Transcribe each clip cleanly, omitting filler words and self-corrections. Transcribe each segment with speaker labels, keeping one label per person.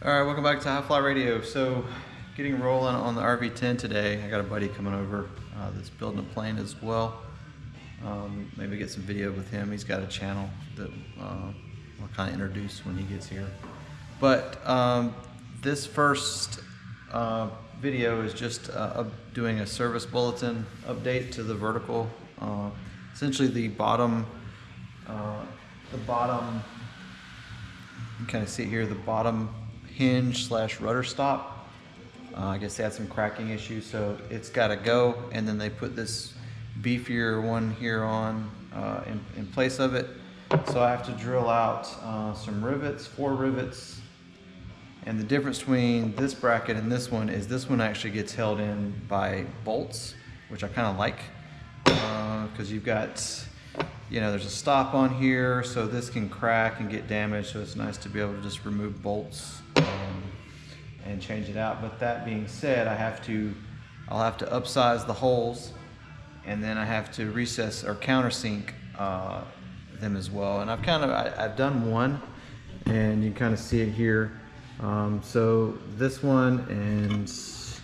Speaker 1: Alright, welcome back to HiFly Radio. So, getting rolling on the RV-10 today. I got a buddy coming over that's building a plane as well. Maybe get some video with him. He's got a channel that I'll kind of introduce when he gets here. But this first video is just doing a service bulletin update to the vertical. Essentially the bottom, you can kind of see here, the bottom hinge slash rudder stop. I guess they had some cracking issues, so it's got to go, and then they put this beefier one here on in place of it. So I have to drill out some rivets, 4 rivets, and the difference between this bracket and this one is this one actually gets held in by bolts, which I kind of like, because you've got, you know, there's a stop on here, so this can crack and get damaged, so it's nice to be able to just remove bolts and change it out. But that being said, I'll have to upsize the holes, and then I have to recess or countersink them as well. And I've done one, and you can kind of see it here. So this one, and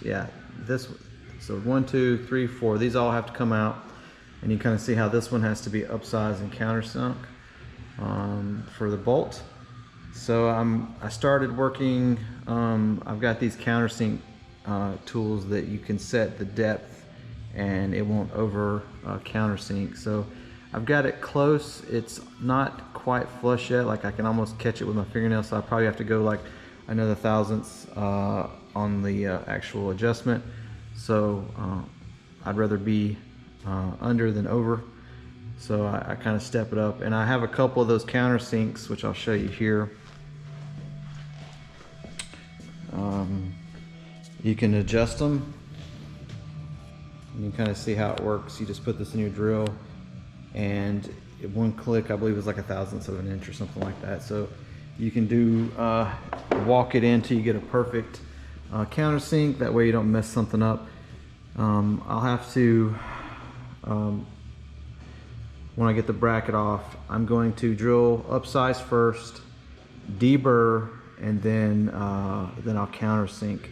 Speaker 1: yeah, this one. So 1, 2, 3, 4. These all have to come out. And you kind of see how this one has to be upsized and countersunk for the bolt. So I started working, I've got these countersink tools that you can set the depth and it won't over countersink. So I've got it close. It's not quite flush yet, like I can almost catch it with my fingernail, so I probably have to go like another thousandths on the actual adjustment. So I'd rather be under than over, so I kind of step it up, and I have a couple of those countersinks which I'll show you here. You can adjust them, and you kind of see how it works. You just put this in your drill, and one click, I believe, is like 1/1000th of an inch or something like that. So you can do walk it in till you get a perfect countersink. That way you don't mess something up. I'll have to, when I get the bracket off, I'm going to drill upsize first, deburr, and then I'll countersink.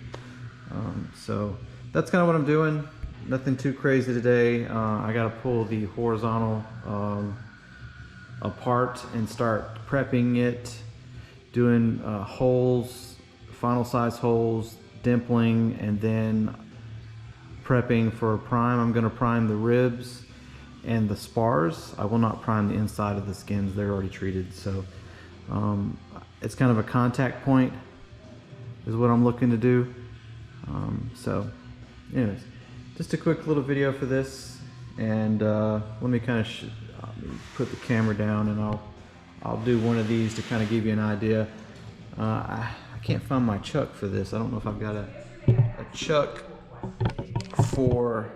Speaker 1: So that's kind of what I'm doing. Nothing too crazy today. I got to pull the horizontal apart and start prepping it, doing holes, final size holes, dimpling, and then prepping for a prime. I'm going to prime the ribs and the spars. I will not prime the inside of the skins. They're already treated. So it's kind of a contact point is what I'm looking to do. So anyways, just a quick little video for this, and let me kind of put the camera down, and I'll do one of these to kind of give you an idea. I can't find my chuck for this. I don't know if I've got a chuck for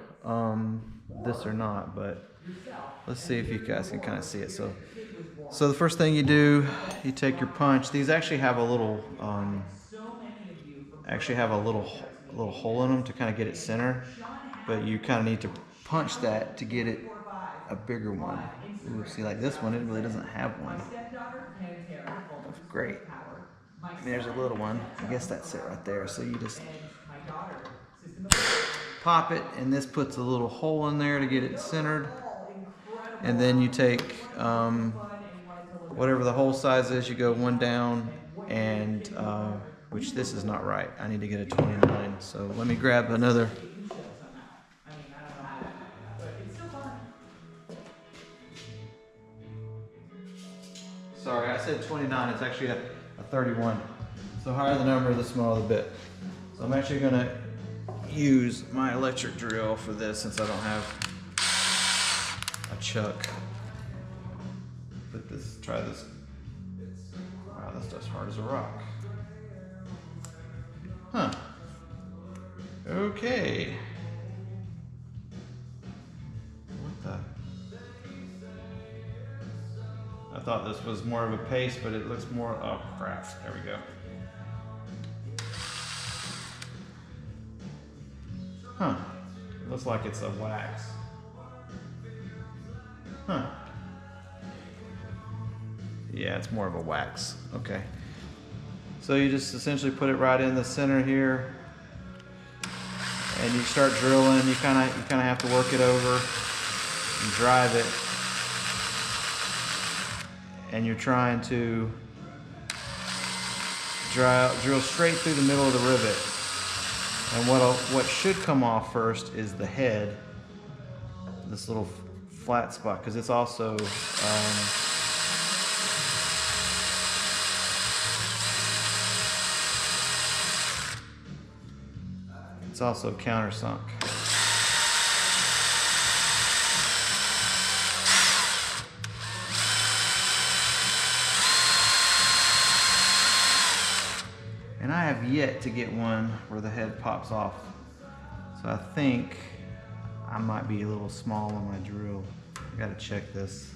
Speaker 1: this or not, but let's see if you guys can kind of see it. So the first thing you do, you take your punch. These actually have a little hole in them to kind of get it center, but you kind of need to punch that to get it a bigger one. Ooh, see, like this one, it really doesn't have one. That's great. And there's a little one. I guess that's it right there. So you just pop it, and this puts a little hole in there to get it centered. And then you take whatever the hole size is, you go one down, and which this is not right. I need to get a 29. So let me grab another. Sorry, I said 29. It's actually a 31. So higher the number, the smaller the bit. So I'm actually going to use my electric drill for this since I don't have a chuck. Try this. Wow, this stuff's hard as a rock. Huh. Okay. What the? I thought this was more of a paste, but it looks more, oh crap, there we go. Huh, it looks like it's a wax. Huh. Yeah, it's more of a wax, okay. So you just essentially put it right in the center here, and you start drilling. You kind of have to work it over and drive it, and you're trying to drill straight through the middle of the rivet. And what should come off first is the head, this little flat spot, because it's also countersunk. And I have yet to get one where the head pops off. So I think I might be a little small on my drill. I gotta check this.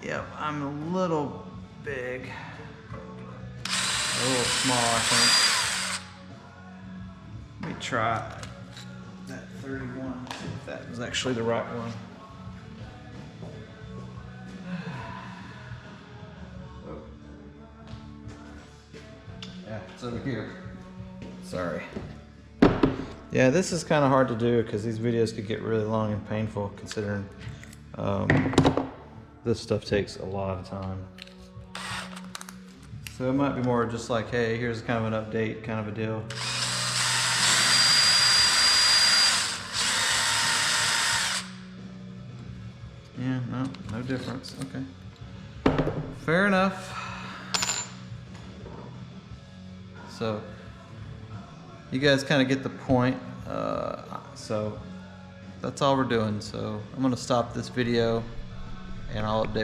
Speaker 1: Yep, I'm a little big. A little small, I think. Let me try that 31, see if that was actually the right one. Yeah, it's over here. Sorry. Yeah, this is kind of hard to do because these videos could get really long and painful considering this stuff takes a lot of time. So it might be more just like, hey, here's kind of an update kind of a deal. Yeah, no difference. Okay. Fair enough. So you guys kind of get the point. So that's all we're doing. So I'm gonna stop this video and I'll update.